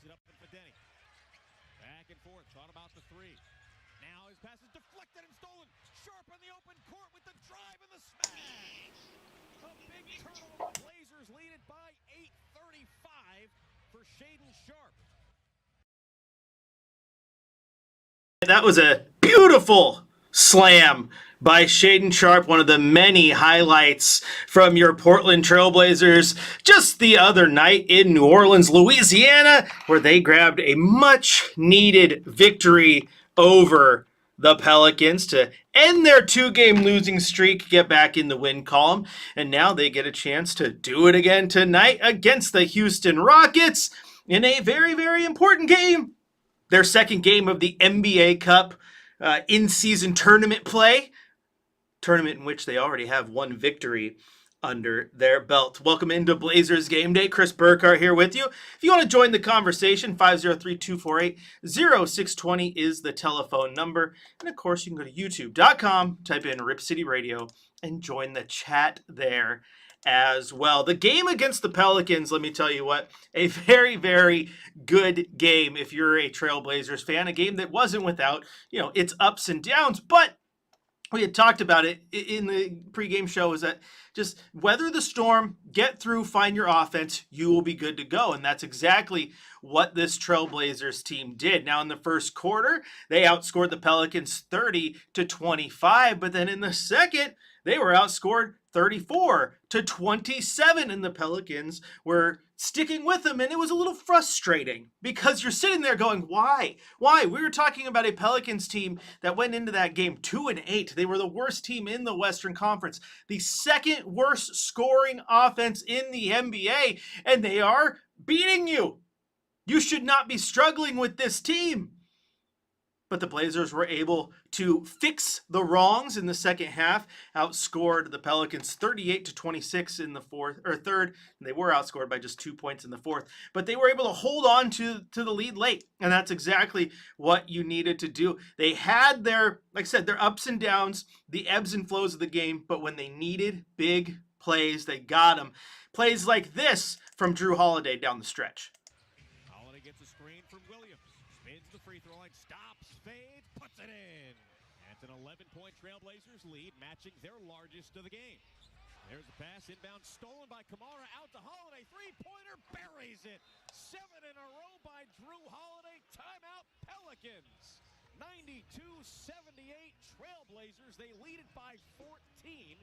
it up for Denny. Back and forth, thought about the three. Now his pass is deflected and stolen. Sharp on the open court with the drive and the smash. A big turnover. Blazers lead it by 8:35 for Shaedon Sharp. That was a beautiful slam by Shaedon Sharp, one of the many highlights from your Portland Trailblazers just the other night in New Orleans, Louisiana, where they grabbed a much-needed victory over the Pelicans to end their two-game losing streak, get back in the win column, and now they get a chance to do it again tonight against the Houston Rockets in a very, very important game. Their second game of the NBA Cup in-season tournament play. Tournament in which they already have one victory under their belt. Welcome into Blazers Game Day. Chris Burkhardt here with you. If you want to join the conversation, 503-248-0620 is the telephone number. And of course, you can go to youtube.com, type in Rip City Radio, and join the chat there as well. The game against the Pelicans, let me tell you what, a very, very good game if you're a Trailblazers fan. A game that wasn't without, its ups and downs, but we had talked about it in the pregame show, is that just weather the storm, get through, find your offense, you will be good to go. And that's exactly what this Trailblazers team did. Now, in the first quarter, they outscored the Pelicans 30-25, but then in the second, they were outscored 34-27, and the Pelicans were sticking with them, and it was a little frustrating because you're sitting there going, why? We were talking about a Pelicans team that went into that game 2-8. They were the worst team in the Western Conference, the second worst scoring offense in the NBA, and they are beating you. You should not be struggling with this team. But the Blazers were able to fix the wrongs in the second half, outscored the Pelicans 38-26 in the third. And they were outscored by just 2 points in the fourth, but they were able to hold on to the lead late. And that's exactly what you needed to do. They had their ups and downs, the ebbs and flows of the game, but when they needed big plays, they got them. Plays like this from Drew Holiday down the stretch. Holiday gets a screen from Williams. Spins the free throw line, stops, fades, puts it in. That's an 11-point Trailblazers lead, matching their largest of the game. There's the pass, inbound, stolen by Kamara, out to Holiday, three-pointer, buries it. 7 in a row by Drew Holiday. Timeout, Pelicans. 92-78 Trailblazers. They lead it by 14.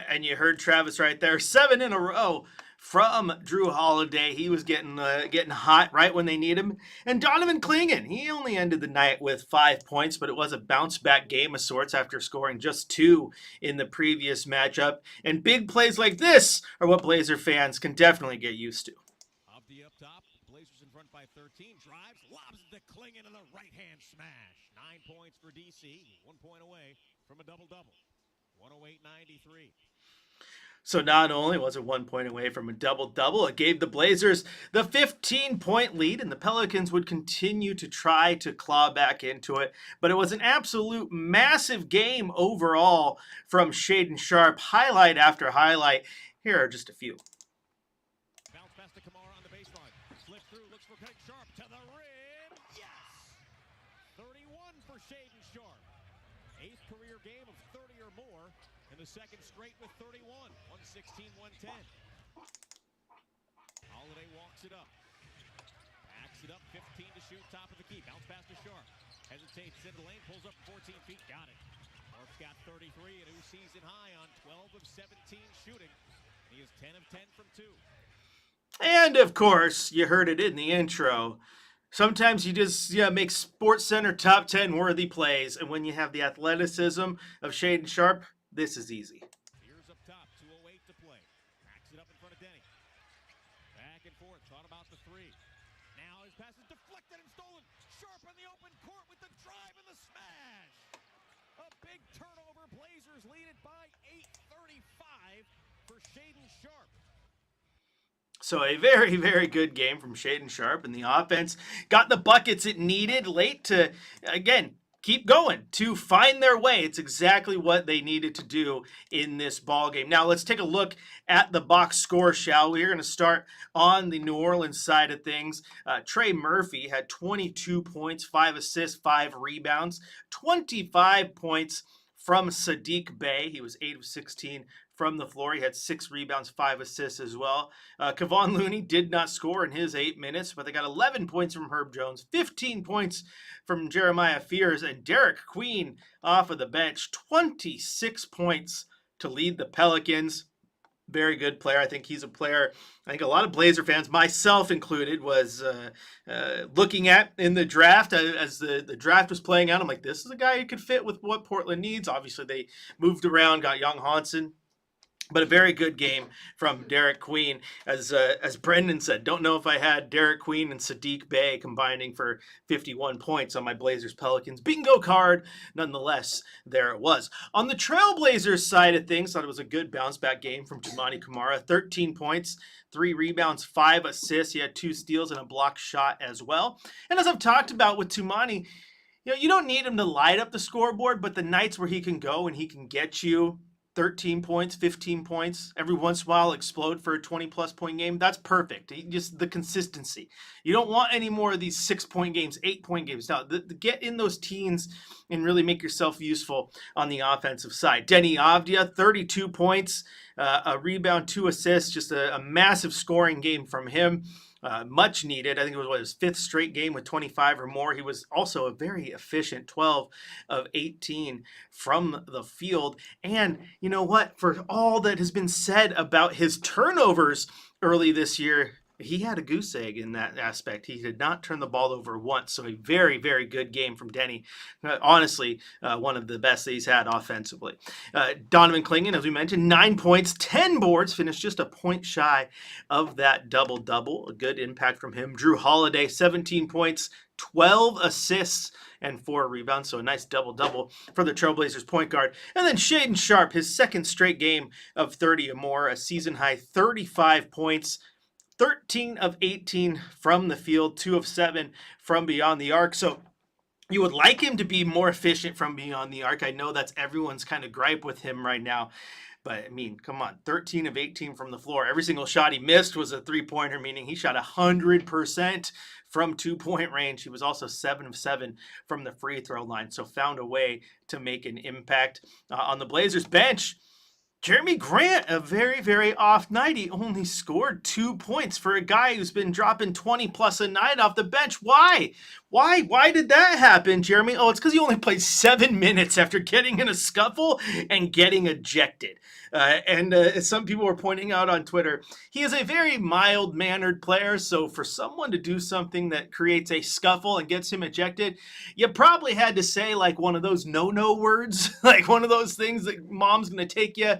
And you heard Travis right there, 7 in a row from Drew Holiday. He was getting hot right when they need him. And Donovan Clingan, he only ended the night with 5 points, but it was a bounce-back game of sorts after scoring just 2 in the previous matchup. And big plays like this are what Blazer fans can definitely get used to. Off the up top, Blazers in front by 13, drives, lobs it to Clingan and a right-hand smash. 9 points for DC, 1 point away from a double-double. 108-93. So not only was it 1 point away from a double-double, it gave the Blazers the 15-point lead, and the Pelicans would continue to try to claw back into it. But it was an absolute massive game overall from Shaedon Sharp, highlight after highlight. Here are just a few. Bounce pass to Kamara on the baseline. Slip through, looks for Sharp to the rim. Yes! 31 for Shaedon Sharp. 8th career game of 30 or more, and the second straight with 31. 116-110. Holiday walks it up. Backs it up, 15 to shoot, top of the key. Bounce pass to Sharp. Hesitates into the lane, pulls up 14 feet, got it. Sharp's got 33, a new season high on 12 of 17 shooting. He is 10 of 10 from 2. And of course, you heard it in the intro. Sometimes you just make SportsCenter top 10 worthy plays, and when you have the athleticism of Shaedon Sharp, this is easy. Here's up top, 2:08 to play. Backs it up in front of Denny. Back and forth, thought about the three. Now his pass is deflected and stolen. Sharp in the open court with the drive and the smash. A big turnover. Blazers lead it by 8:35 for Shaedon Sharp. So a very, very good game from Shaedon Sharp, and the offense got the buckets it needed late to, again, keep going, to find their way. It's exactly what they needed to do in this ball game. Now let's take a look at the box score, shall we? We're going to start on the New Orleans side of things. Trey Murphy had 22 points, 5 assists, 5 rebounds, 25 points from Saddiq Bey. He was 8 of 16 from the floor. He had 6 rebounds, 5 assists as well. Kevon Looney did not score in his 8 minutes, but they got 11 points from Herb Jones, 15 points from Jeremiah Fears, and Derek Queen off of the bench, 26 points to lead the Pelicans. Very good player. I think he's a player I think a lot of Blazer fans, myself included, was looking at in the draft as the draft was playing out. I'm like, this is a guy who could fit with what Portland needs. Obviously, they moved around, got young Hansen. But a very good game from Derek Queen. As Brendan said, don't know if I had Derek Queen and Saddiq Bey combining for 51 points on my Blazers Pelicans bingo card. Nonetheless, there it was. On the Trailblazers side of things, thought it was a good bounce back game from Toumani Camara. 13 points, 3 rebounds, 5 assists. He had 2 steals and a block shot as well. And as I've talked about with Toumani, you don't need him to light up the scoreboard, but the nights where he can go and he can get you 13 points, 15 points, every once in a while explode for a 20-plus point game, that's perfect. Just the consistency. You don't want any more of these 6-point games, 8-point games. Now, get in those teens and really make yourself useful on the offensive side. Denny Avdia, 32 points, a rebound, 2 assists, just a massive scoring game from him. Much needed. I think it was his 5th straight game with 25 or more. He was also a very efficient 12 of 18 from the field. And you know what? For all that has been said about his turnovers early this year, he had a goose egg in that aspect. He did not turn the ball over once. So a very, very good game from Denny. Honestly, one of the best that he's had offensively. Donovan Clingan, as we mentioned, 9 points, 10 boards, finished just a point shy of that double-double. A good impact from him. Drew Holiday, 17 points, 12 assists, and 4 rebounds. So a nice double-double for the Trailblazers point guard. And then Shaedon Sharpe, his 2nd straight game of 30 or more, a season-high 35 points, 13 of 18 from the field, 2 of 7 from beyond the arc. So you would like him to be more efficient from beyond the arc. I know that's everyone's kind of gripe with him right now. But, I mean, come on, 13 of 18 from the floor. Every single shot he missed was a three-pointer, meaning he shot 100% from 2-point range. He was also 7 of 7 from the free throw line, so found a way to make an impact. On the Blazers bench, Jeremy Grant, a very, very off night. He only scored 2 points for a guy who's been dropping 20 plus a night off the bench. Why? Why did that happen, Jeremy? Oh, it's because he only played 7 minutes after getting in a scuffle and getting ejected. As some people were pointing out on Twitter, he is a very mild-mannered player, so for someone to do something that creates a scuffle and gets him ejected, you probably had to say like one of those no-no words, like one of those things that mom's going to take you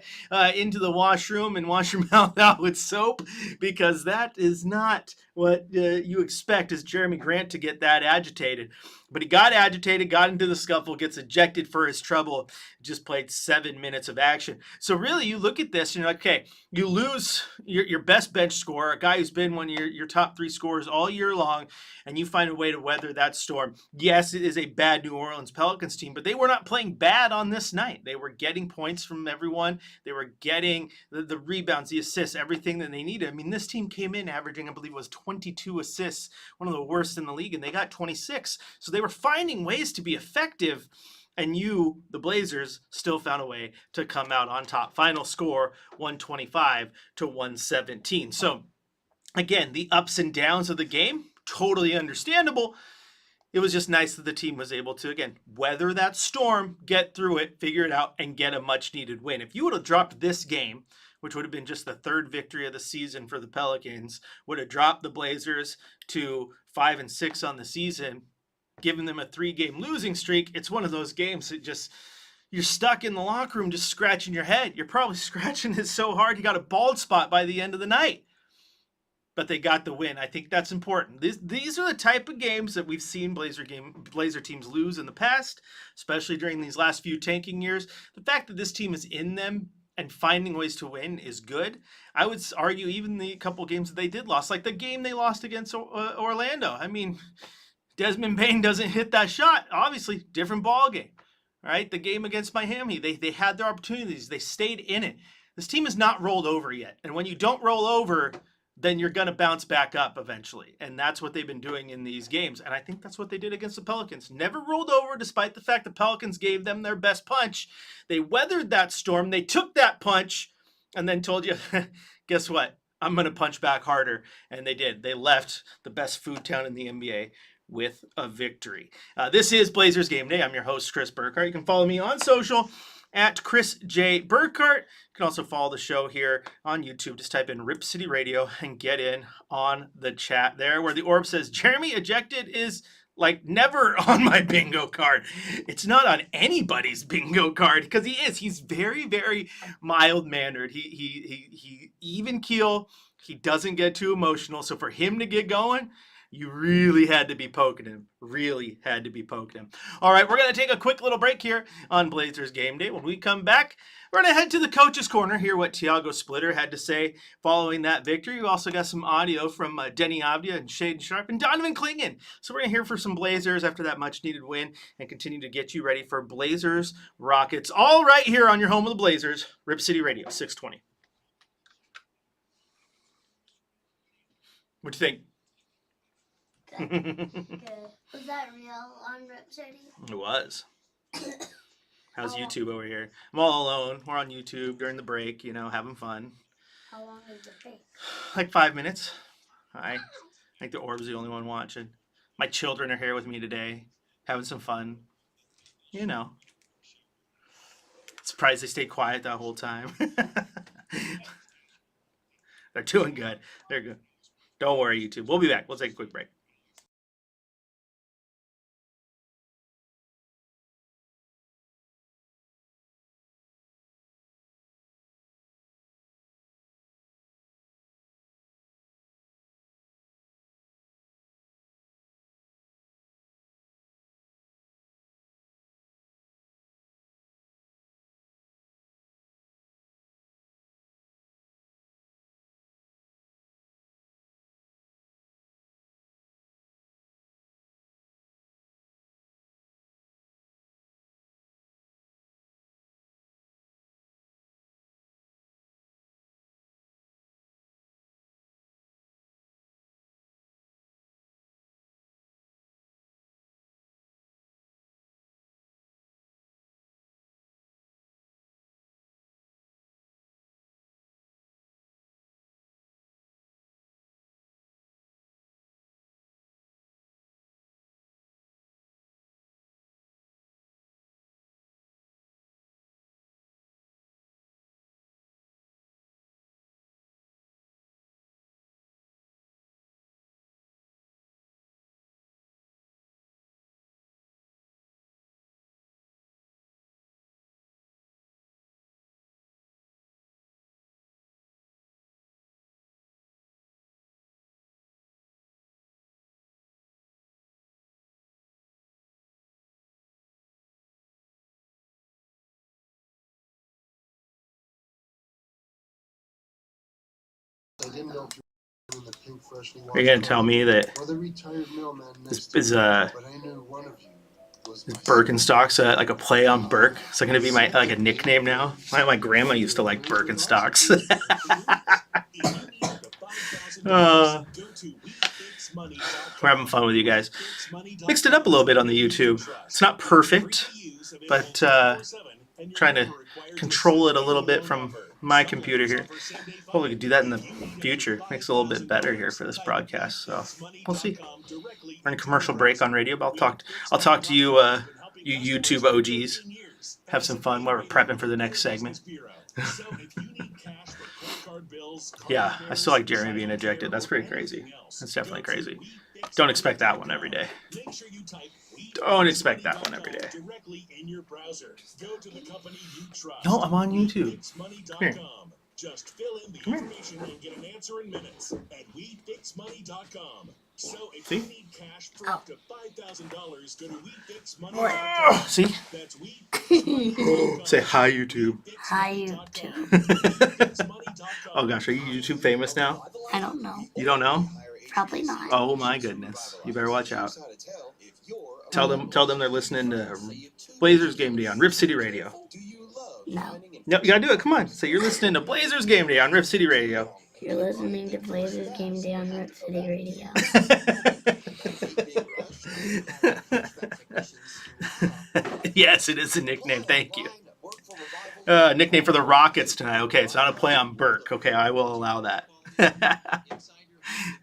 into the washroom and wash your mouth out with soap, because that is not what you expect as Jeremy Grant to get that agitated. But he got agitated, got into the scuffle, gets ejected for his trouble, just played 7 minutes of action. So really, you look at this and you're like, okay, you lose your best bench scorer, a guy who's been one of your top 3 scorers all year long, and you find a way to weather that storm. Yes, it is a bad New Orleans Pelicans team, but they were not playing bad on this night. They were getting points from everyone. They were getting the rebounds, the assists, everything that they needed. I mean, this team came in averaging, I believe it was 22 assists, one of the worst in the league, and they got 26. So they were finding ways to be effective, and you, the Blazers, still found a way to come out on top. Final score, 125-117. So, again, the ups and downs of the game, totally understandable. It was just nice that the team was able to, again, weather that storm, get through it, figure it out, and get a much-needed win. If you would have dropped this game, which would have been just the 3rd victory of the season for the Pelicans, would have dropped the Blazers to 5-6 on the season, giving them a 3-game losing streak. It's one of those games that just, you're stuck in the locker room just scratching your head. You're probably scratching it so hard you got a bald spot by the end of the night. But they got the win. I think that's important. These are the type of games that we've seen Blazer teams lose in the past, especially during these last few tanking years. The fact that this team is in them and finding ways to win is good. I would argue even the couple games that they did lose, like the game they lost against Orlando. I mean, Desmond Bane doesn't hit that shot. Obviously, different ball game. All right, the game against Miami, they had their opportunities. They stayed in it. This team is not rolled over yet. And when you don't roll over, then you're going to bounce back up eventually. And that's what they've been doing in these games. And I think that's what they did against the Pelicans. Never rolled over despite the fact the Pelicans gave them their best punch. They weathered that storm. They took that punch and then told you, guess what? I'm going to punch back harder. And they did. They left the best food town in the NBA with a victory. This is Blazers Game Day. I'm your host, Chris Burkhardt. You can follow me on social at Chris J. Burkhardt. You can also follow the show here on YouTube. Just type in Rip City Radio and get in on the chat there where the orb says Jeremy ejected is like never on my bingo card. It's not on anybody's bingo card because he is. He's very, very mild-mannered. He even keel. He doesn't get too emotional. So for him to get going, you really had to be poking him. Really had to be poking him. All right, we're going to take a quick little break here on Blazers Game Day. When we come back, we're going to head to the Coach's Corner, hear what Tiago Splitter had to say following that victory. We also got some audio from Denny Avdia and Shaden Sharp and Donovan Clingan. So we're going to hear from some Blazers after that much-needed win and continue to get you ready for Blazers Rockets. All right here on your home of the Blazers, Rip City Radio, 620. What'd you think? Good. Was that real on Rip City? It was. How's YouTube over here? I'm all alone. We're on YouTube during the break, having fun. How long is the break? Like 5 minutes. I think the orb's the only one watching. My children are here with me today, having some fun. Surprised they stayed quiet that whole time. They're doing good. They're good. Don't worry, YouTube. We'll be back. We'll take a quick break. Are you going to tell me that this is Birkenstocks like a play on Burke? Is that going to be a nickname now? My grandma used to like Birkenstocks. We're having fun with you guys. Mixed it up a little bit on the YouTube. It's not perfect, but trying to control it a little bit from my computer here. Hopefully we can do that in the future. Makes it a little bit better here for this broadcast. So we'll see. We're in a commercial break on radio, but I'll talk to you, you YouTube OGs. Have some fun while we're prepping for the next segment. Yeah, I still like Jeremy being ejected. That's pretty crazy. That's definitely crazy. Don't expect that one every day. Don't expect that one every day. No, I'm on YouTube. Come here. Just fill in the information and get an answer in minutes at WeFixMoney.com. So if you need cash for up to $5,000, go to WeFixMoney.com. See? That's WeFixMoney.com. Say hi, YouTube. Hi, YouTube. Oh gosh, are you YouTube famous now? I don't know. You don't know? Probably not. Oh my goodness. You better watch out. Tell them they're listening to Blazers Game Day on Rip City Radio. No. Yep, you gotta do it. Come on. Say you're listening to Blazers Game Day on Rip City Radio. You're listening to Blazers Game Day on Rip City Radio. Yes, it is a nickname. Thank you. Nickname for the Rockets tonight. Okay, it's not a play on Burke. Okay, I will allow that.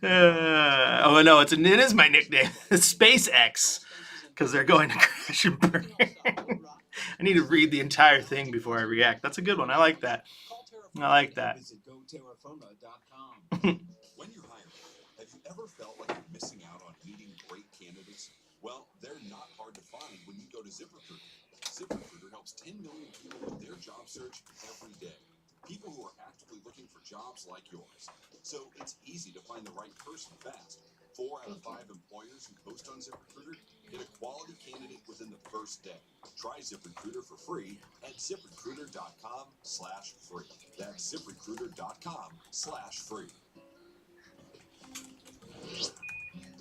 Oh no, it is my nickname. SpaceX, because they're going to crash and burn. I need to read the entire thing before I react. That's a good one. I like that. I like that. When you're hiring, have you ever felt like you're missing out on meeting great candidates? Well, they're not hard to find when you go to ZipRecruiter. ZipRecruiter helps 10 million people with their job search every day. People who are actively looking for jobs like yours. So it's easy to find the right person fast. 4 out of 5 employers who post on ZipRecruiter get a quality candidate within the first day. Try ZipRecruiter for free at ZipRecruiter.com/free. That's ZipRecruiter.com/free.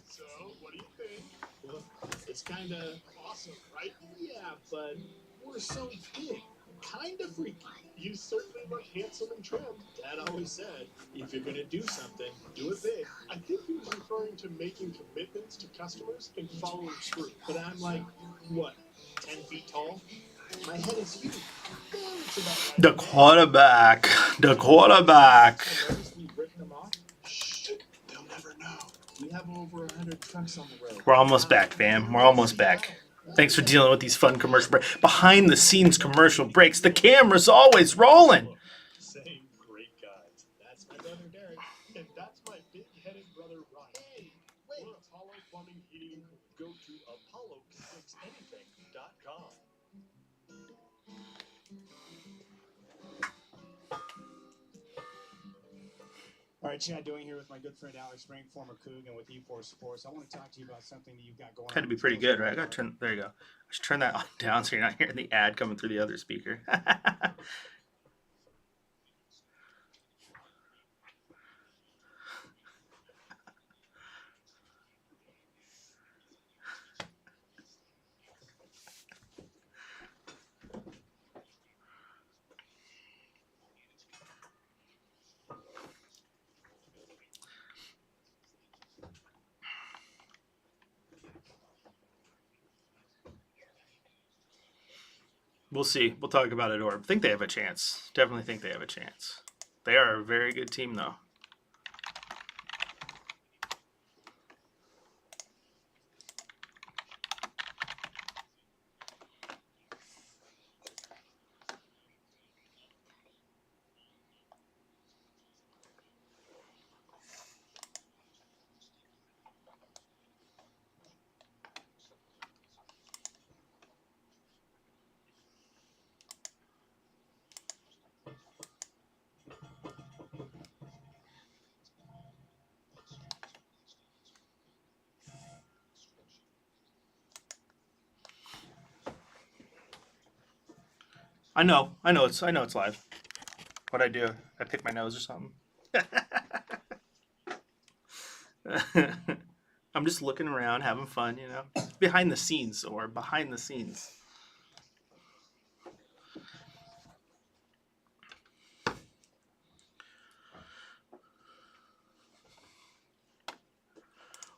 So, what do you think? Well, it's kind of awesome, right? Yeah, but we're so big. Kind of freaky. You certainly look handsome and trim. Dad always said, if you're going to do something, do it big. I think he was referring to making commitments to customers and following through. But I'm like, what, 10 feet tall? My head is huge. It's about right. The quarterback. The quarterback. I noticed we ripped them off. Shh, they'll never know. We have over 100 trucks on the road. We're almost back, fam. We're almost back. Thanks for dealing with these fun commercial breaks. Behind the scenes commercial breaks. The camera's always rolling. Same great guys. That's my brother Derek, and that's my big-headed brother Ryan. Hey, wait. We're Apollo Plumbing, Heating, and Cooling. Go to ApolloFixAnything.com. All right, Chad Doing here with my good friend Alex Spring, former Coug, and with E4 Sports. I want to talk to you about something that you've got going on. Had to be pretty good, right? I got to turn. There you go. I should turn that on down so you're not hearing the ad coming through the other speaker. We'll see. We'll talk about it, Orb. Think they have a chance. Definitely think they have a chance. They are a very good team, though. I know it's live. What I do, I pick my nose or something. I'm just looking around, having fun, you know. Behind the scenes, or behind the scenes.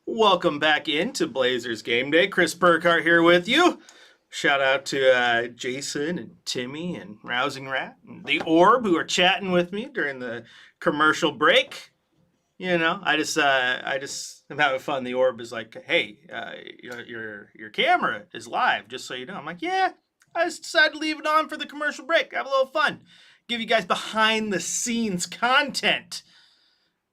Welcome back into Blazers Game Day. Chris Burkhardt here with you. Shout out to Jason and Timmy and Rousing Rat and the Orb who are chatting with me during the commercial break. You know, I just am having fun. The Orb is like, hey, your camera is live, just so you know. I'm like, yeah, I just decided to leave it on for the commercial break. Have a little fun. Give you guys behind the scenes content.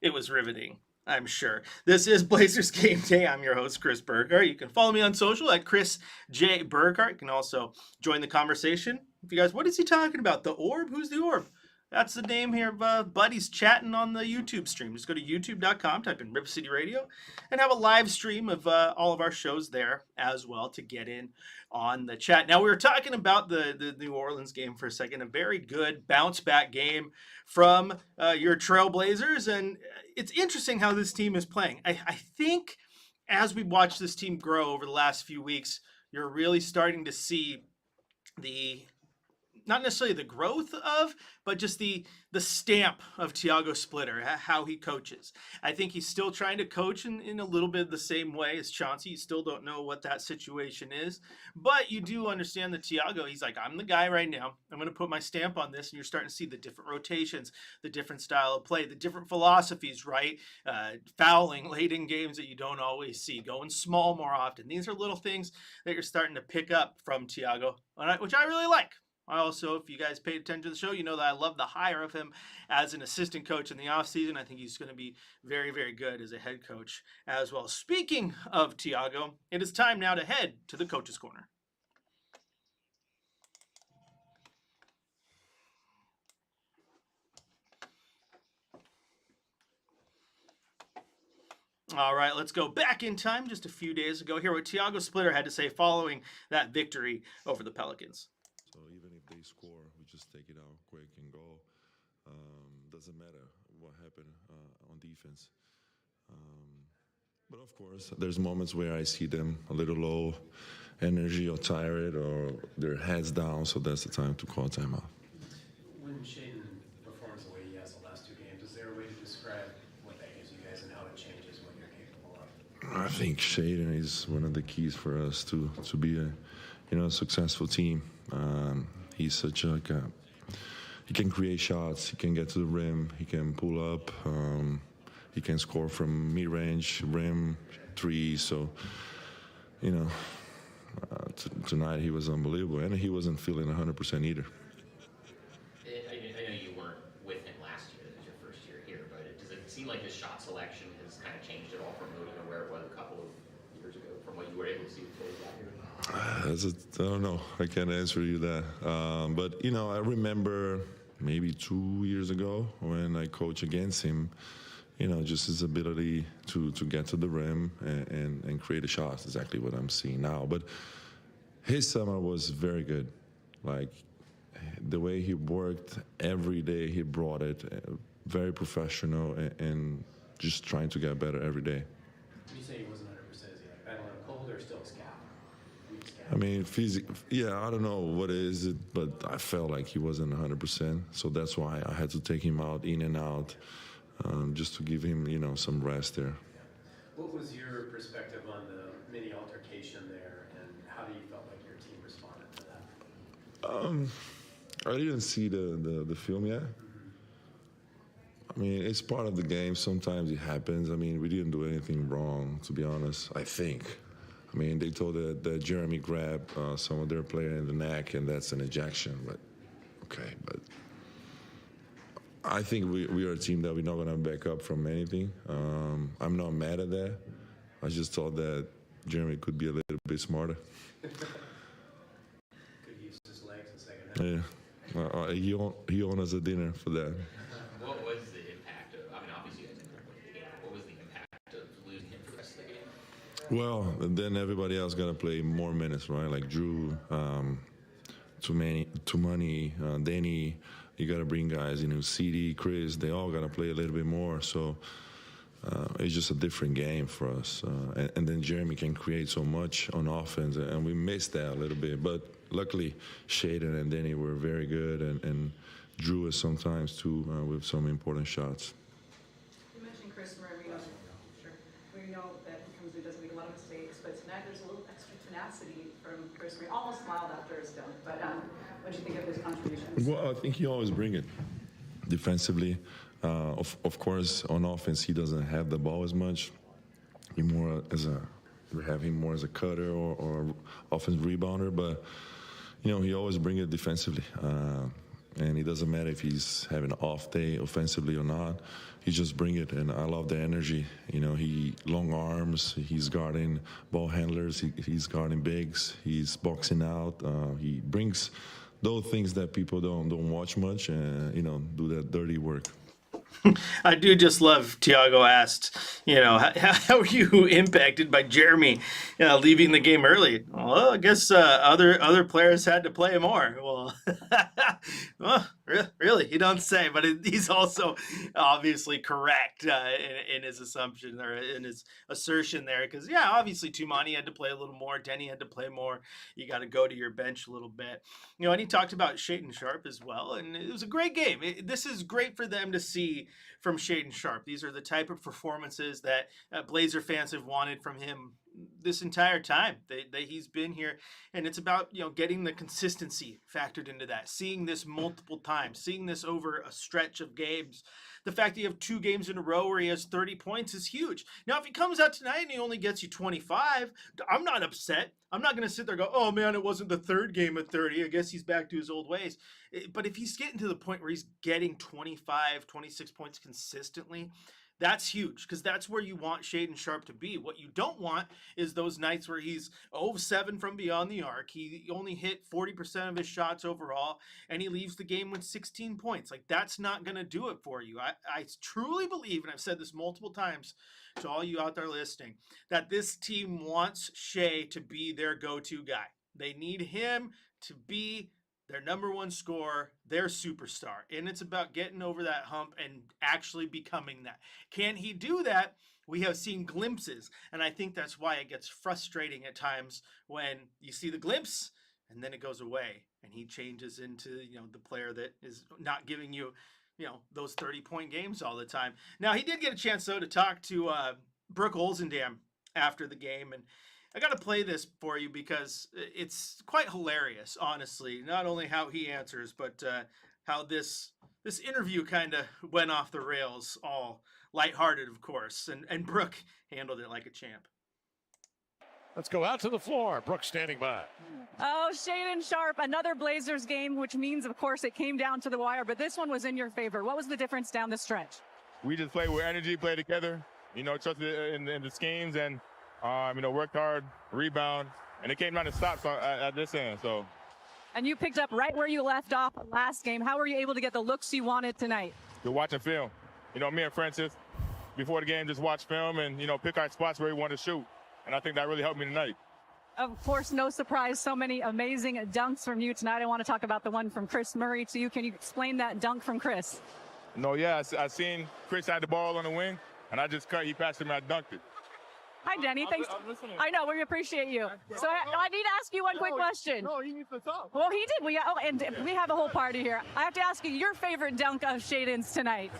It was riveting, I'm sure. This is Blazers Game Day. I'm your host, Chris Burkhardt. You can follow me on social at Chris J. Burkhardt. You can also join the conversation. If you guys, what is he talking about? The Orb? Who's the Orb? That's the name here of buddies chatting on the YouTube stream. Just go to youtube.com, type in Rip City Radio, and have a live stream of all of our shows there as well to get in on the chat. Now, we were talking about the New Orleans game for a second, a very good bounce-back game from your Trailblazers, and it's interesting how this team is playing. I think as we watch this team grow over the last few weeks, you're really starting to see the not necessarily the growth of, but just the stamp of Thiago Splitter, how he coaches. I think he's still trying to coach in a little bit the same way as Chauncey. You still don't know what that situation is, but you do understand that Thiago, he's like, I'm the guy right now. I'm going to put my stamp on this, and you're starting to see the different rotations, the different style of play, the different philosophies, right? Fouling late in games that you don't always see, going small more often. These are little things that you're starting to pick up from Thiago, which I really like. I also, if you guys paid attention to the show, you know that I love the hire of him as an assistant coach in the offseason. I think he's going to be very, very good as a head coach as well. Speaking of Thiago, it is time now to head to the Coach's Corner. All right, let's go back in time just a few days ago. Hear what Thiago Splitter had to say following that victory over the Pelicans. So even if they score, we just take it out quick and go. Doesn't matter what happened on defense. But of course, there's moments where I see them a little low energy or tired or their heads down, so that's the time to call timeout. When Shaden performs the way he has the last 2 games, is there a way to describe what that gives you guys and how it changes what you're capable of? I think Shaden is one of the keys for us to be a successful team. He's such he can create shots, he can get to the rim, he can pull up, he can score from mid-range, rim, 3. So, tonight he was unbelievable, and he wasn't feeling 100% either. I know you weren't with him last year, it was your first year here, but does it seem like his shot selection has kind of changed at all from where it was a couple of years ago, from what you were able to see before you got here? I don't know. I can't answer you that. But, I remember maybe 2 years ago when I coached against him, just his ability to get to the rim and create a shot is exactly what I'm seeing now. But his summer was very good. Like, the way he worked every day, he brought it, very professional and just trying to get better every day. When you say he wasn't 100%, is he like battling cold or still a scab? I mean, I don't know what it is, but I felt like he wasn't 100%. So that's why I had to take him out, in and out, just to give him, some rest there. What was your perspective on the mini altercation there, and how do you felt like your team responded to that? I didn't see the film yet. I mean, it's part of the game. Sometimes it happens. I mean, we didn't do anything wrong, to be honest, I think. I mean, they told that Jeremy grabbed some of their player in the neck, and that's an ejection. But I think we are a team that we're not going to back up from anything. I'm not mad at that. I just thought that Jeremy could be a little bit smarter. Could use his legs in second half. Yeah. He owed us a dinner for that. What was the impact of, obviously you guys didn't win the game, but what was the impact of losing him for the rest of the game? Well, then everybody else got to play more minutes, right? Like Drew, Tumani, Danny. You got to bring guys, CD, Chris. They all got to play a little bit more. So it's just a different game for us. And then Jeremy can create so much on offense, and we missed that a little bit. But luckily, Shaden and Danny were very good, and Drew is sometimes too with some important shots. You mentioned Chris Marino. Sure. We know that he comes in, doesn't make a lot of mistakes, but tonight there's a little extra tenacity from Chris Marino. Almost smiled after his dunk, but what do you think of his contributions? Well, I think he always bring it defensively. Of course, on offense, he doesn't have the ball as much. We have him more as a cutter or offense rebounder, but he always bring it defensively. And it doesn't matter if he's having an off day offensively or not. He just bring it, and I love the energy. He long arms. He's guarding ball handlers. He's guarding bigs. He's boxing out. He brings those things that people don't watch much, and do that dirty work. I do just love Tiago asked, how are you impacted by Jeremy leaving the game early? Well, I guess other players had to play more. Well, well, really, you don't say, but he's also obviously correct in his assumption or in his assertion there. Because, yeah, obviously Tumani had to play a little more. Denny had to play more. You got to go to your bench a little bit. And he talked about Shaden Sharp as well. And it was a great game. This is great for them to see from Shaden Sharp. These are the type of performances that Blazer fans have wanted from him this entire time that he's been here. And it's about, getting the consistency factored into that, seeing this multiple times, seeing this over a stretch of games. The fact that you have 2 games in a row where he has 30 points is huge. Now, if he comes out tonight and he only gets you 25, I'm not upset. I'm not going to sit there and go, oh man, it wasn't the 3rd game at 30. I guess he's back to his old ways. But if he's getting to the point where he's getting 25, 26 points consistently, that's huge, because that's where you want Shaden Sharp to be. What you don't want is those nights where he's 0-7 from beyond the arc. He only hit 40% of his shots overall, and he leaves the game with 16 points. Like, that's not going to do it for you. I truly believe, and I've said this multiple times to all you out there listening, that this team wants Shai to be their go-to guy. They need him to be their number 1 scorer, their superstar. And it's about getting over that hump and actually becoming that. Can he do that? We have seen glimpses. And I think that's why it gets frustrating at times when you see the glimpse and then it goes away and he changes into, the player that is not giving you, those 30-point games all the time. Now, he did get a chance, though, to talk to Brooke Olzendam after the game. And I got to play this for you because it's quite hilarious, honestly. Not only how he answers, but how this interview kind of went off the rails, all lighthearted, of course. And Brooke handled it like a champ. Let's go out to the floor. Brooke standing by. Oh, Shaden Sharp, another Blazers game, which means, of course, it came down to the wire, but this one was in your favor. What was the difference down the stretch? We just played with energy, played together, trusted in the schemes, and worked hard, rebound, and it came down to stops at this end. So, and you picked up right where you left off last game. How were you able to get the looks you wanted tonight? You're watching film. Me and Francis, before the game, just watch film and pick our spots where we want to shoot, and I think that really helped me tonight. Of course, no surprise, so many amazing dunks from you tonight. I want to talk about the one from Chris Murray to you. Can you explain that dunk from Chris? I seen Chris had the ball on the wing, and I just cut. He passed it, and I dunked it. Hi, Denny. Thanks. I know. We appreciate you. So I need to ask you one quick question. No, he needs to talk. Well, he did. And we have a whole party here. I have to ask you your favorite dunk of Shaden's tonight.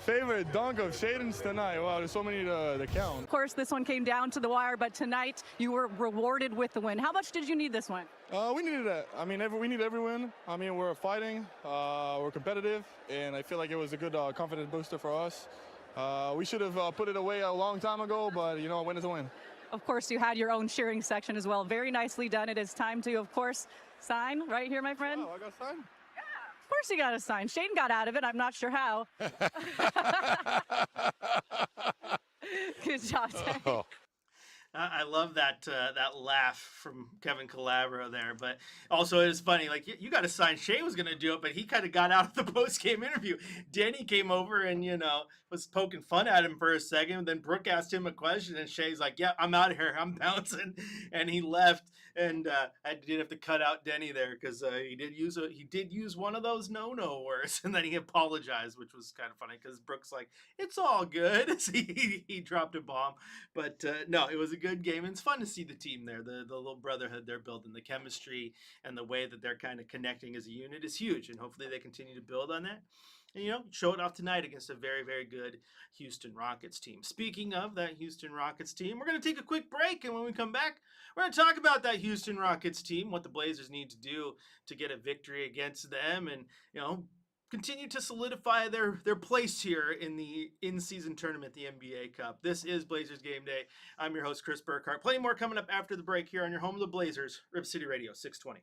Favorite dunk of Shaden's tonight? Wow, there's so many to count. Of course, this one came down to the wire, but tonight you were rewarded with the win. How much did you need this one? We needed that. We need every win. We're fighting. We're competitive, and I feel like it was a good confidence booster for us. We should have put it away a long time ago, but a win is a win. Of course, you had your own cheering section as well. Very nicely done. It is time to, of course, sign right here, my friend. Oh, I got to sign? Yeah, of course you got to sign. Shaden got out of it. I'm not sure how. Good job, Denny. I love that laugh from Kevin Calabro there, but also it is funny. Like you got to sign. Shai was going to do it, but he kind of got out of the post game interview. Danny came over and was poking fun at him for a second. Then Brooke asked him a question, and Shai's like, "Yeah, I'm out of here. I'm bouncing," and he left. And I did have to cut out Denny there because he did use one of those no words, and then he apologized, which was kind of funny because Brooke's like, "It's all good." he dropped a bomb, but no, it was a good game. And it's fun to see the team there, the little brotherhood they're building, the chemistry and the way that they're kind of connecting as a unit is huge, and hopefully they continue to build on that. And, show it off tonight against a very, very good Houston Rockets team. Speaking of that Houston Rockets team, we're going to take a quick break, and when we come back, we're going to talk about that Houston Rockets team, what the Blazers need to do to get a victory against them, and, continue to solidify their place here in the in-season tournament, the NBA Cup. This is Blazers Game Day. I'm your host, Chris Burkhardt. Plenty more coming up after the break here on your home of the Blazers, Rip City Radio, 620.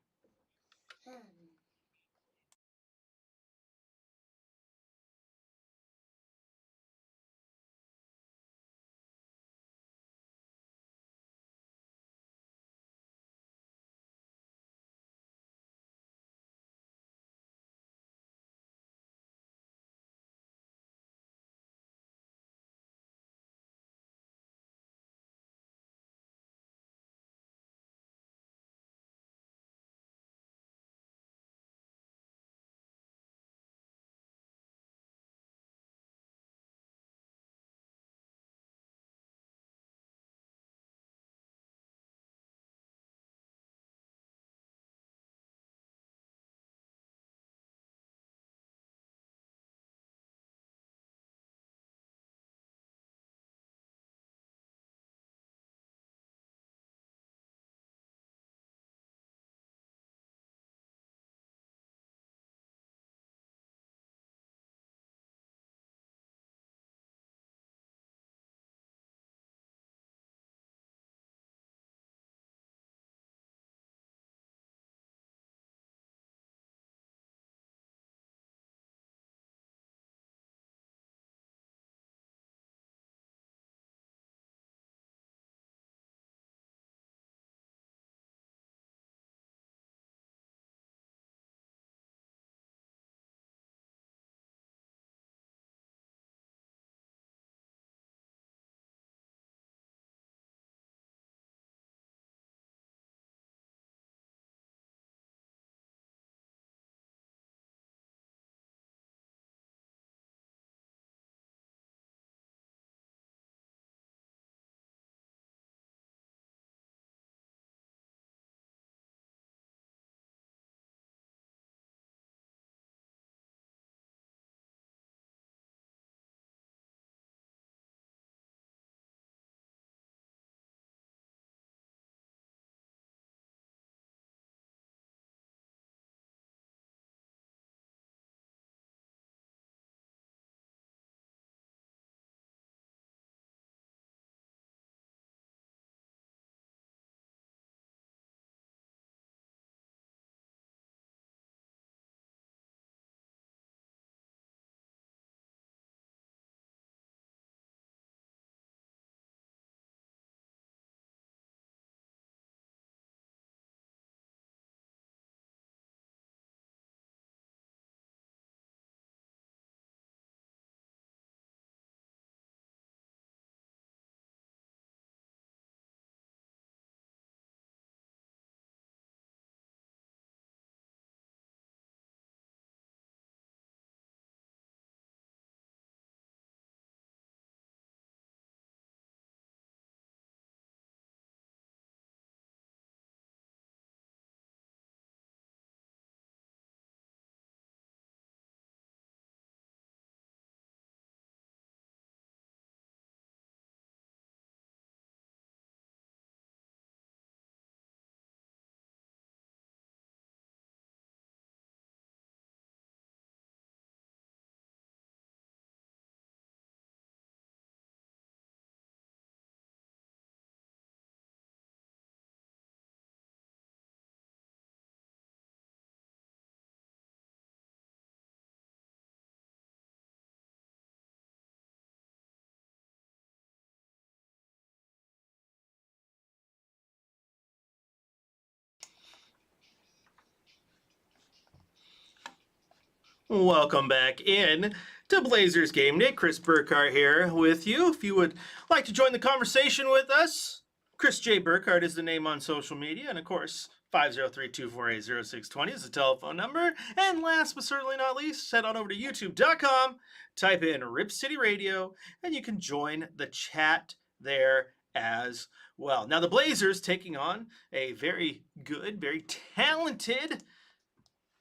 Welcome back in to Blazers Game Day. Chris Burkhardt here with you. If you would like to join the conversation with us, Chris J. Burkhardt is the name on social media. And of course, 503-248-0620 is the telephone number. And last but certainly not least, head on over to youtube.com, type in Rip City Radio, and you can join the chat there as well. Now, the Blazers taking on a very good, very talented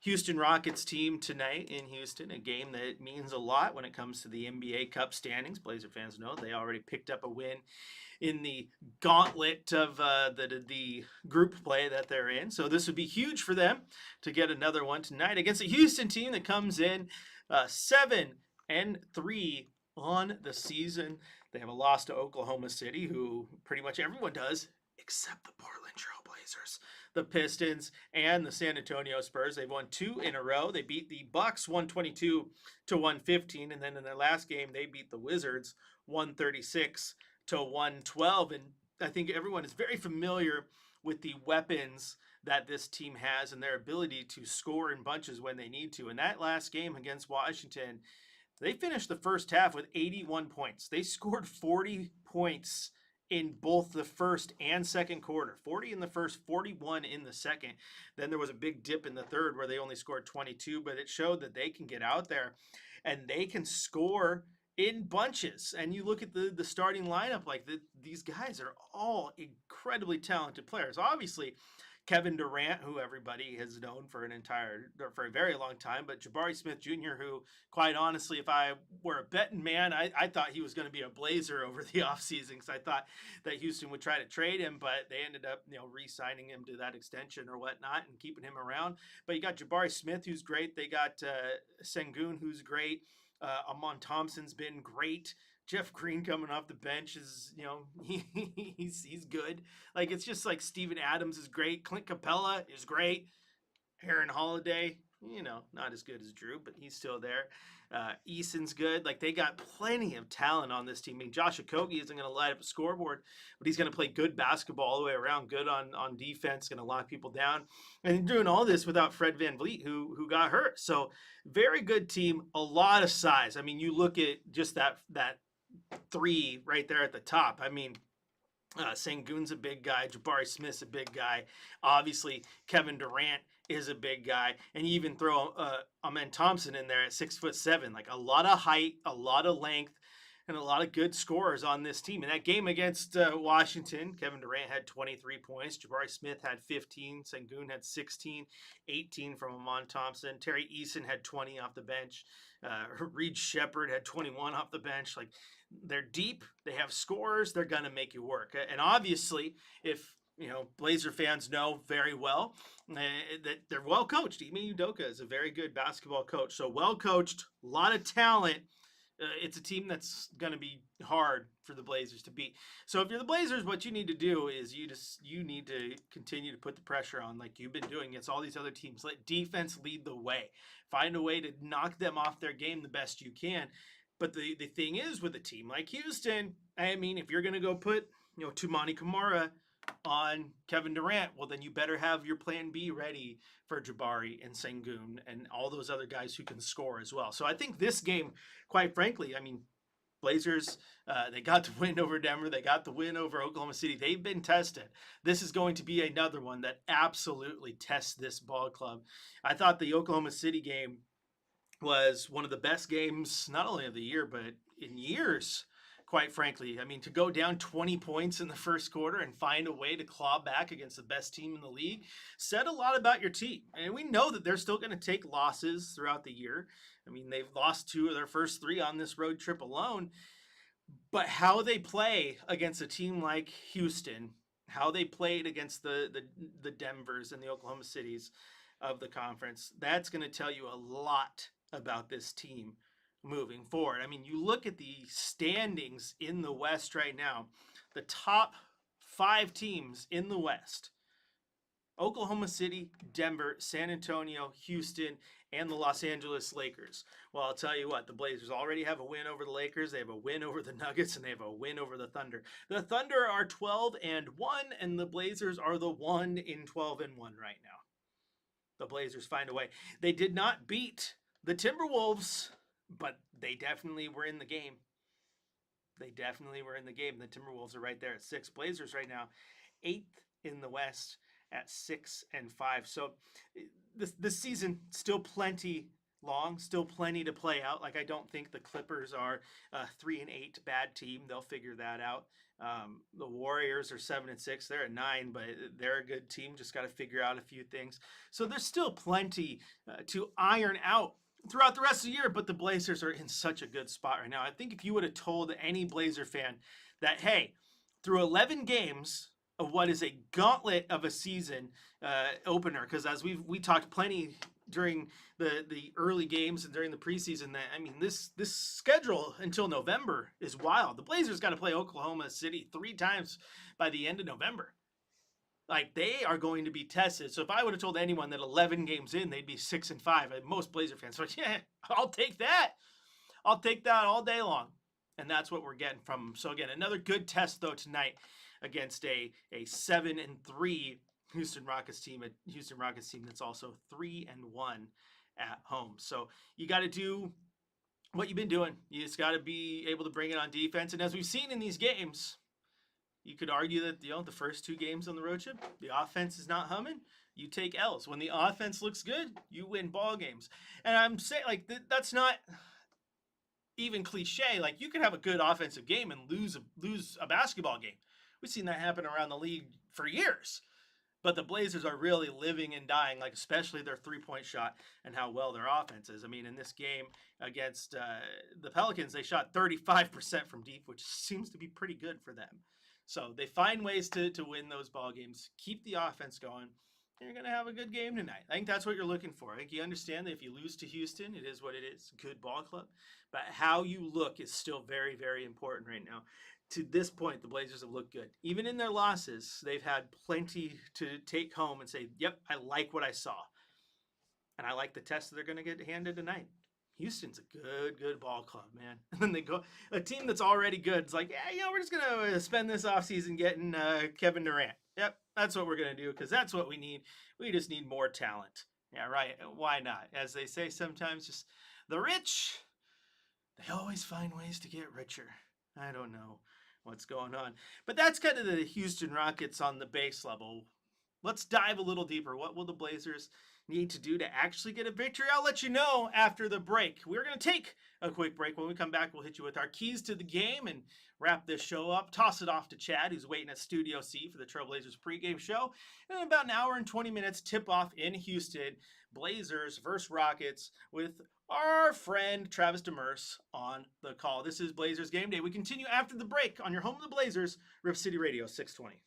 Houston Rockets team tonight in Houston, a game that means a lot when it comes to the NBA Cup standings. Blazer fans know they already picked up a win in the gauntlet of the group play that they're in. So this would be huge for them to get another one tonight against a Houston team that comes in 7-3 on the season. They have a loss to Oklahoma City, who pretty much everyone does, except the Portland Trail Blazers, the Pistons, and the San Antonio Spurs. They've won 2 in a row. They beat the Bucks 122-115, and then in their last game, they beat the Wizards 136-112. And I think everyone is very familiar with the weapons that this team has and their ability to score in bunches when they need to. In that last game against Washington, they finished the first half with 81 points. They scored 40 points in both the first and second quarter. 40 in the first, 41 in the second. Then there was a big dip in the third where they only scored 22, but it showed that they can get out there and they can score in bunches. And you look at the starting lineup, like these guys are all incredibly talented players. Obviously, Kevin Durant, who everybody has known for a very long time, but Jabari Smith Jr., who, quite honestly, if I were a betting man, I thought he was going to be a Blazer over the offseason because I thought that Houston would try to trade him, but they ended up, re-signing him to that extension or whatnot and keeping him around. But you got Jabari Smith, who's great. They got Sengun, who's great. Amon Thompson's been great. Jeff Green coming off the bench is, he's good. Like, it's just like Steven Adams is great. Clint Capella is great. Aaron Holiday, not as good as Drew, but he's still there. Eason's good. Like, they got plenty of talent on this team. I mean, Josh Okogie isn't going to light up a scoreboard, but he's going to play good basketball all the way around, good on defense, going to lock people down. And doing all this without Fred VanVleet, who got hurt. So, very good team, a lot of size. I mean, you look at just that three right there at the top. I mean, Sengun's a big guy. Jabari Smith's a big guy. Obviously, Kevin Durant is a big guy. And you even throw Amen Thompson in there at 6'7". Like, a lot of height, a lot of length, and a lot of good scorers on this team. In that game against Washington, Kevin Durant had 23 points. Jabari Smith had 15. Sengun had 16, 18 from Amon Thompson. Terry Eason had 20 off the bench. Reed Shepherd had 21 off the bench. Like, they're deep. They have scorers. They're going to make you work. And obviously, if Blazer fans know very well that they're well coached. Ime Udoka is a very good basketball coach. So well coached, a lot of talent. It's a team that's going to be hard for the Blazers to beat. So if you're the Blazers, what you need to do is you need to continue to put the pressure on like you've been doing against all these other teams. Let defense lead the way. Find a way to knock them off their game the best you can. But the thing is with a team like Houston, I mean, if you're going to go put, Tumani Kamara on Kevin Durant, well, then you better have your plan B ready for Jabari and Sengun and all those other guys who can score as well. So I think this game, quite frankly, I mean, Blazers, they got the win over Denver. They got the win over Oklahoma City. They've been tested. This is going to be another one that absolutely tests this ball club. I thought the Oklahoma City game was one of the best games, not only of the year, but in years, quite frankly. I mean, to go down 20 points in the first quarter and find a way to claw back against the best team in the league said a lot about your team. And we know that they're still going to take losses throughout the year. I mean, they've lost 2 of their first 3 on this road trip alone. But how they play against a team like Houston, how they played against the Denvers and the Oklahoma Cities of the conference, that's going to tell you a lot about this team moving forward. I mean, you look at the standings in the West right now, the top 5 teams in the West: Oklahoma City, Denver, San Antonio, Houston, and the Los Angeles Lakers. Well, I'll tell you what, the Blazers already have a win over the Lakers, they have a win over the Nuggets, and they have a win over the Thunder. The Thunder are 12-1, and the Blazers are the 1-12-1 right now. The Blazers find a way. They did not beat the Timberwolves, but they definitely were in the game. They definitely were in the game. The Timberwolves are right there at 6. Blazers right now, 8th in the West at 6-5. So this season still plenty long, still plenty to play out. Like, I don't think the Clippers are a 3-8 bad team. They'll figure that out. The Warriors are 7-6. They're at 9, but they're a good team. Just got to figure out a few things. So there's still plenty to iron out throughout the rest of the year, but the Blazers are in such a good spot right now. I think if you would have told any Blazer fan that, hey, through 11 games of what is a gauntlet of a season opener, because as we talked plenty during the early games and during the preseason, that, I mean, this schedule until November is wild. The Blazers got to play Oklahoma City 3 times by the end of November. Like, they are going to be tested. So if I would have told anyone that 11 games in, they'd be 6-5, most Blazer fans are like, yeah, I'll take that. I'll take that all day long. And that's what we're getting from them. So again, another good test though tonight against a 7-3 Houston Rockets team that's also 3-1 at home. So you got to do what you've been doing. You just got to be able to bring it on defense. And as we've seen in these games, you could argue that the first 2 games on the road trip, the offense is not humming. You take L's. When the offense looks good, you win ball games. And I'm saying, like, that's not even cliche. Like, you could have a good offensive game and lose a basketball game. We've seen that happen around the league for years. But the Blazers are really living and dying, like, especially their 3-point shot and how well their offense is. I mean, in this game against the Pelicans, they shot 35% from deep, which seems to be pretty good for them. So they find ways to win those ball games, keep the offense going, and you're going to have a good game tonight. I think that's what you're looking for. I think you understand that if you lose to Houston, it is what it is. Good ball club. But how you look is still very, very important right now. To this point, the Blazers have looked good. Even in their losses, they've had plenty to take home and say, yep, I like what I saw. And I like the test that they're going to get handed tonight. Houston's a good ball club, man. And then they go, a team that's already good. It's like, yeah, we're just going to spend this offseason getting Kevin Durant. Yep, that's what we're going to do because that's what we need. We just need more talent. Yeah, right. Why not? As they say sometimes, just the rich, they always find ways to get richer. I don't know what's going on. But that's kind of the Houston Rockets on the base level. Let's dive a little deeper. What will the Blazers need to do to actually get a victory? I'll let you know after the break. We're going to take a quick break. When we come back, we'll hit you with our keys to the game and wrap this show up. Toss it off to Chad, who's waiting at Studio C for the Trailblazers pregame show. And in about an hour and 20 minutes, tip-off in Houston, Blazers versus Rockets with our friend Travis Demers on the call. This is Blazers Game Day. We continue after the break on your home of the Blazers, Rip City Radio 620.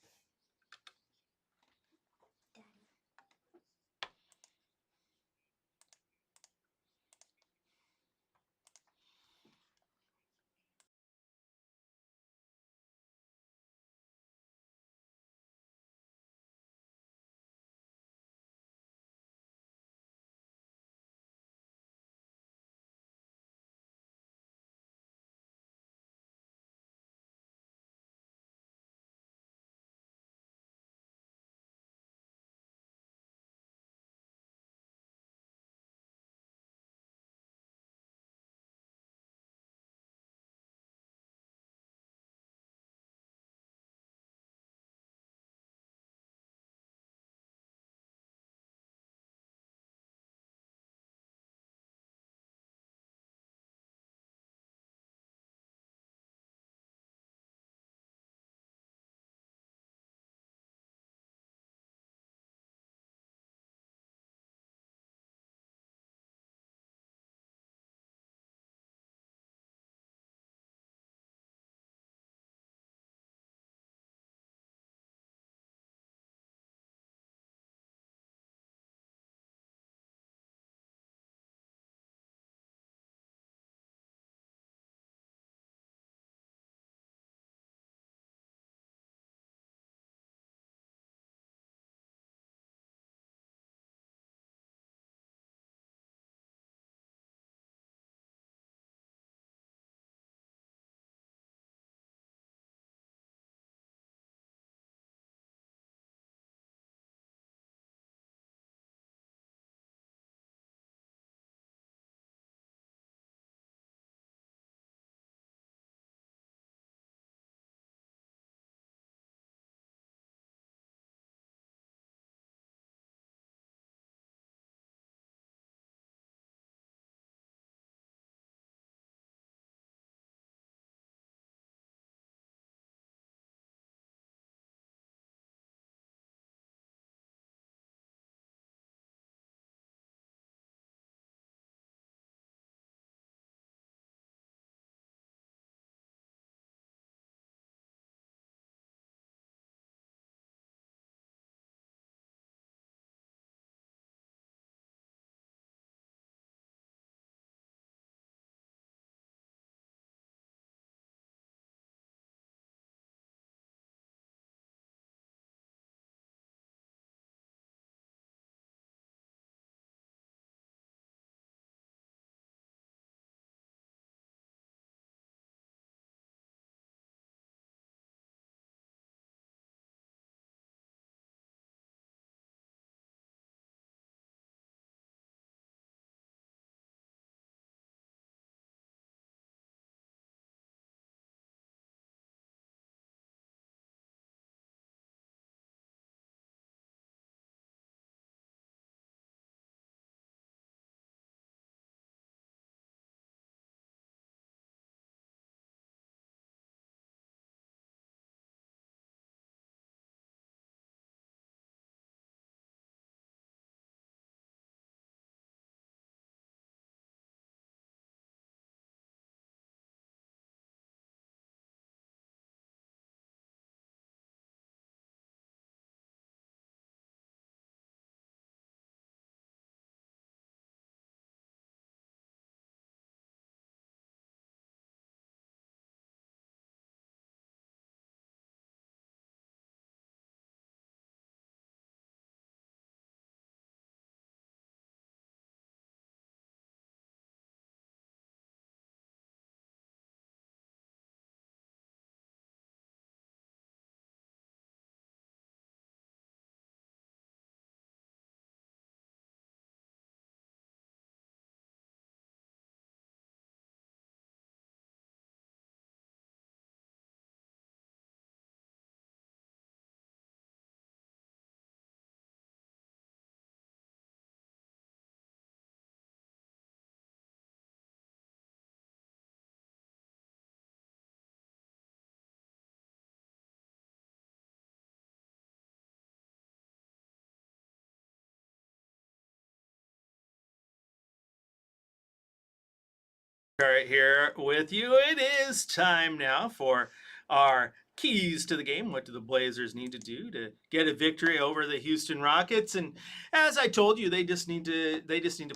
Burkhardt here with you. It is time now for our keys to the game. What do the Blazers need to do to get a victory over the Houston Rockets? And as I told you, they just need to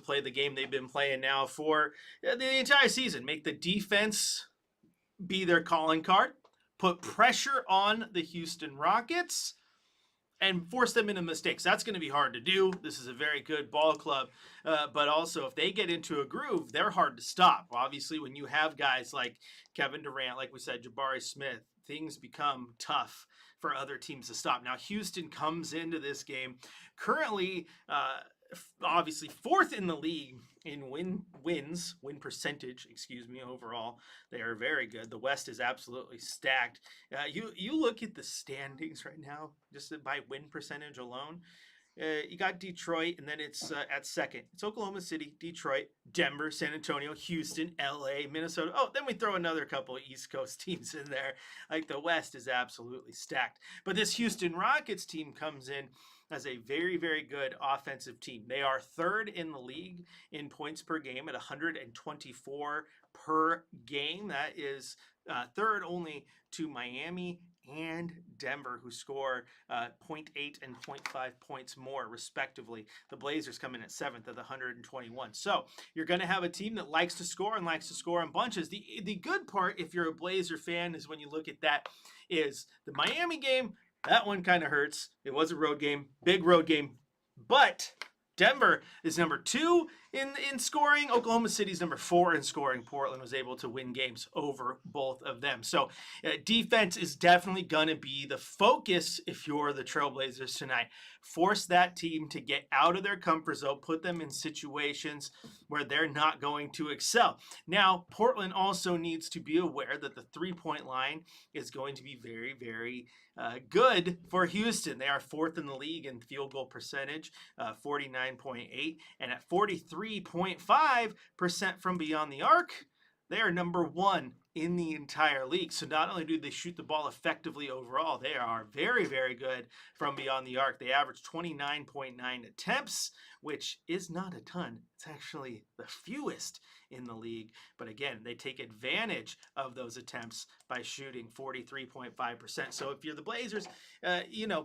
play the game they've been playing now for the entire season. Make the defense be their calling card, put pressure on the Houston Rockets, and force them into mistakes. That's going to be hard to do. This is a very good ball club. But also, if they get into a groove, they're hard to stop. Obviously, when you have guys like Kevin Durant, like we said, Jabari Smith, things become tough for other teams to stop. Now, Houston comes into this game currently, obviously, fourth in the league in win percentage, overall. They are very good. The West is absolutely stacked. You look at the standings right now, just by win percentage alone. You got Detroit, and then it's at second. It's Oklahoma City, Detroit, Denver, San Antonio, Houston, LA, Minnesota. Oh, then we throw another couple of East Coast teams in there. Like, the West is absolutely stacked. But this Houston Rockets team comes in as a very, very good offensive team. They are third in the league in points per game at 124 per game. That is third only to Miami and Denver, who score 0.8 and 0.5 points more, respectively. The Blazers come in at 7th at 121. So you're going to have a team that likes to score and likes to score in bunches. The good part, if you're a Blazer fan, is when you look at that, is the Miami game. That one kind of hurts. It was a road game, big road game, but Denver is number 2 in scoring. Oklahoma City's number 4 in scoring. Portland was able to win games over both of them. So defense is definitely going to be the focus if you're the Trailblazers tonight. Force that team to get out of their comfort zone, put them in situations where they're not going to excel. Now, Portland also needs to be aware that the three-point line is going to be very, very good for Houston. They are 4th in the league in field goal percentage, 49.8, and at 43.5% from beyond the arc, they are number 1 in the entire league. So not only do they shoot the ball effectively overall, they are very, very good from beyond the arc. They average 29.9 attempts, which is not a ton. It's actually the fewest in the league. But again, they take advantage of those attempts by shooting 43.5%. So if you're the Blazers,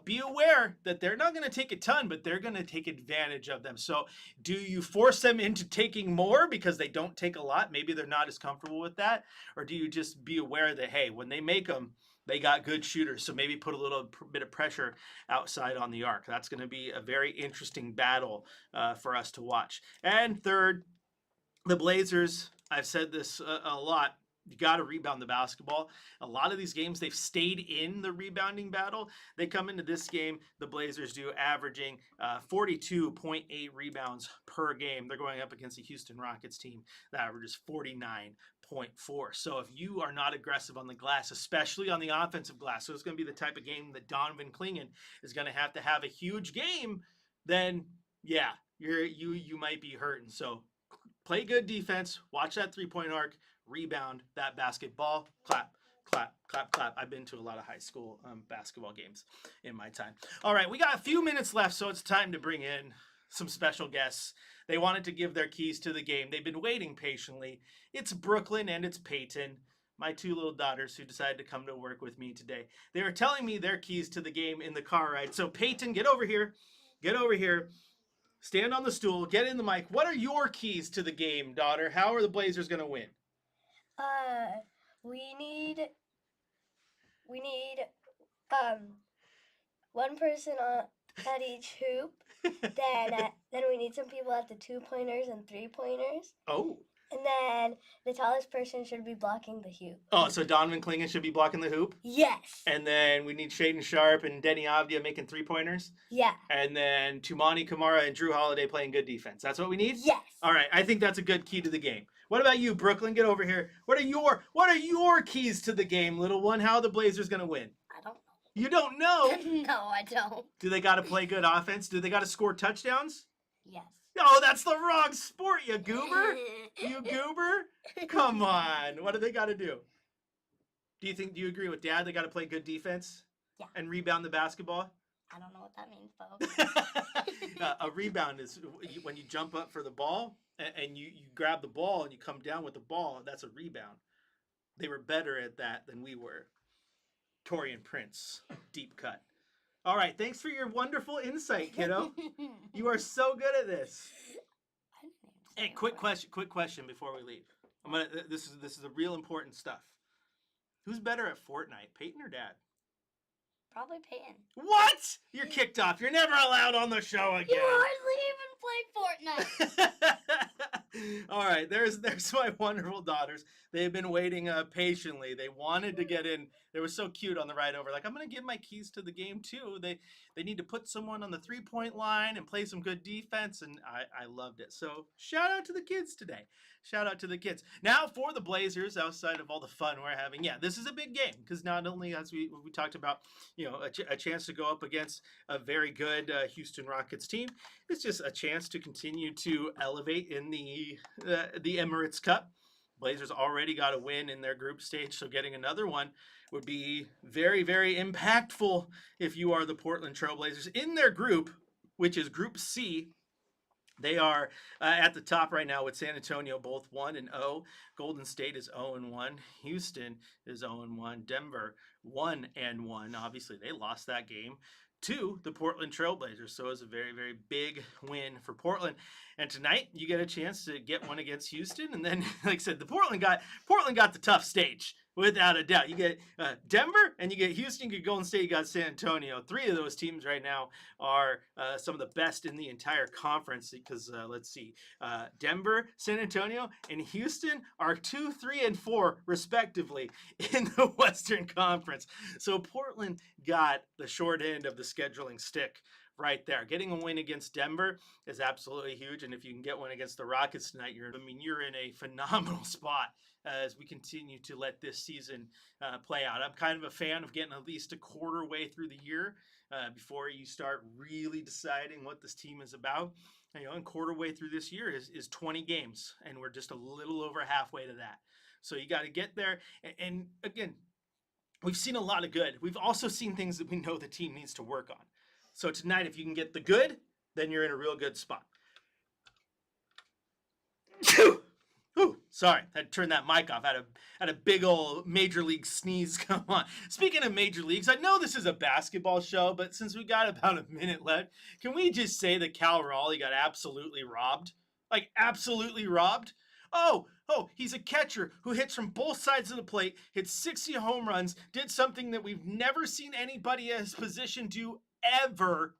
be aware that they're not going to take a ton, but they're going to take advantage of them. So do you force them into taking more because they don't take a lot? Maybe they're not as comfortable with that. Or do you just be aware that, hey, when they make them, they got good shooters, so maybe put a little bit of pressure outside on the arc. That's going to be a very interesting battle for us to watch. And third, the Blazers, I've said this a lot, you got to rebound the basketball. A lot of these games, they've stayed in the rebounding battle. They come into this game, the Blazers do, averaging 42.8 rebounds per game. They're going up against the Houston Rockets team that averages 49.4. So if you are not aggressive on the glass, especially on the offensive glass, so it's going to be the type of game that Donovan Clingan is going to have a huge game, then yeah, you might be hurting. So play good defense, watch that three-point arc, rebound that basketball, clap, clap, clap, clap. I've been to a lot of high school basketball games in my time. All right, we got a few minutes left, so it's time to bring in some special guests. They wanted to give their keys to the game. They've been waiting patiently. It's Brooklyn and it's Peyton, my 2 little daughters who decided to come to work with me today. They were telling me their keys to the game in the car ride. So Peyton, get over here. Get over here. Stand on the stool. Get in the mic. What are your keys to the game, daughter? How are the Blazers going to win? We need one person at each hoop. Then we need some people at the 2-pointers and 3-pointers. Oh. And then the tallest person should be blocking the hoop. Oh, so Donovan Clingan should be blocking the hoop? Yes. And then we need Shaden Sharp and Denny Avdia making 3-pointers? Yeah. And then Tumani Kamara and Drew Holiday playing good defense. That's what we need? Yes. All right, I think that's a good key to the game. What about you, Brooklyn? Get over here. What are your keys to the game, little one? How are the Blazers going to win? I don't know. You don't know? No, I don't. Do they got to play good offense? Do they got to score touchdowns? Yes. Oh, that's the wrong sport, you goober. You goober? Come on. What do they got to do? Do you agree with Dad? They got to play good defense? Yeah. And rebound the basketball? I don't know what that means, folks. A rebound is when you jump up for the ball and you grab the ball and you come down with the ball. That's a rebound. They were better at that than we were. Torian Prince, deep cut. All right, thanks for your wonderful insight, kiddo. You are so good at this. Hey, quick question before we leave. This is the real important stuff. Who's better at Fortnite, Peyton or Dad? Probably Peyton. What? You're kicked off. You're never allowed on the show again. You hardly even play Fortnite. All right, there's my wonderful daughters. They've been waiting patiently. They wanted to get in. They were so cute on the ride over. Like, I'm going to give my keys to the game, too. They need to put someone on the three-point line and play some good defense, and I loved it. So shout out to the kids today. Shout out to the kids. Now for the Blazers, outside of all the fun we're having, yeah, this is a big game because not only, as we talked about, a chance to go up against a very good Houston Rockets team, it's just a chance to continue to elevate in the Emirates Cup. Blazers already got a win in their group stage, so getting another one would be very, very impactful if you are the Portland Trail Blazers. In their group, which is Group C, they are at the top right now with San Antonio both 1-0. Golden State is 0-1. Houston is 0-1. Denver 1-1. Obviously, they lost that game to the Portland Trail Blazers. So it was a very, very big win for Portland. And tonight you get a chance to get one against Houston. And then, like I said, Portland got the tough stage. Without a doubt. You get Denver and you get Houston, you get Golden State, you got San Antonio. Three of those teams right now are some of the best in the entire conference because, let's see, Denver, San Antonio, and Houston are 2, 3, and 4, respectively, in the Western Conference. So Portland got the short end of the scheduling stick right there. Getting a win against Denver is absolutely huge. And if you can get one against the Rockets tonight, you're in a phenomenal spot as we continue to let this season play out. I'm kind of a fan of getting at least a quarter way through the year before you start really deciding what this team is about. And quarter way through this year is 20 games, and we're just a little over halfway to that. So you got to get there. And again, we've seen a lot of good. We've also seen things that we know the team needs to work on. So tonight, if you can get the good, then you're in a real good spot. Ooh, sorry, I had to turn that mic off. I had a big old Major League sneeze come on. Speaking of Major Leagues, I know this is a basketball show, but since we got about a minute left, can we just say that Cal Raleigh got absolutely robbed? Like, absolutely robbed? Oh, he's a catcher who hits from both sides of the plate, hits 60 home runs, did something that we've never seen anybody in his position do ever,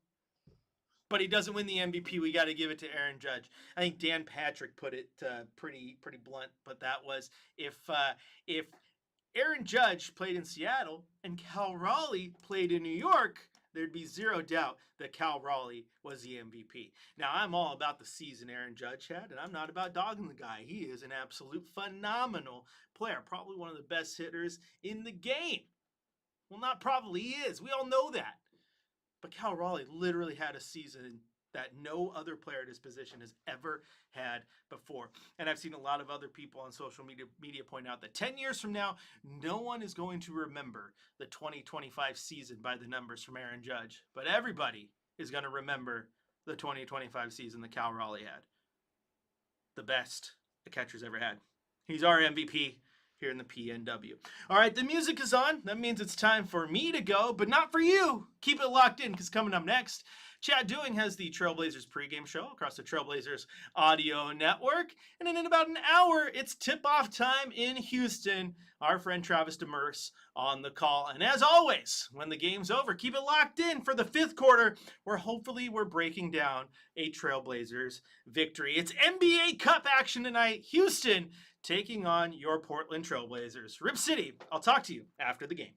but he doesn't win the MVP. We got to give it to Aaron Judge. I think Dan Patrick put it pretty blunt, but that was if Aaron Judge played in Seattle and Cal Raleigh played in New York, there'd be zero doubt that Cal Raleigh was the MVP. Now, I'm all about the season Aaron Judge had, and I'm not about dogging the guy. He is an absolute phenomenal player, probably one of the best hitters in the game. Well, not probably, he is. We all know that. But Cal Raleigh literally had a season that no other player at his position has ever had before. And I've seen a lot of other people on social media point out that 10 years from now, no one is going to remember the 2025 season by the numbers from Aaron Judge. But everybody is going to remember the 2025 season that Cal Raleigh had. The best the catcher's ever had. He's our MVP here in the PNW. All right, the music is on. That means it's time for me to go, but not for you. Keep it locked in because coming up next, Chad Doing has the Trailblazers pregame show across the Trailblazers audio network. And then in about an hour, it's tip-off time in Houston. Our friend Travis Demers on the call. And as always, when the game's over, keep it locked in for the fifth quarter, where hopefully we're breaking down a Trailblazers victory. It's NBA Cup action tonight. Houston taking on your Portland Trailblazers. Rip City, I'll talk to you after the game.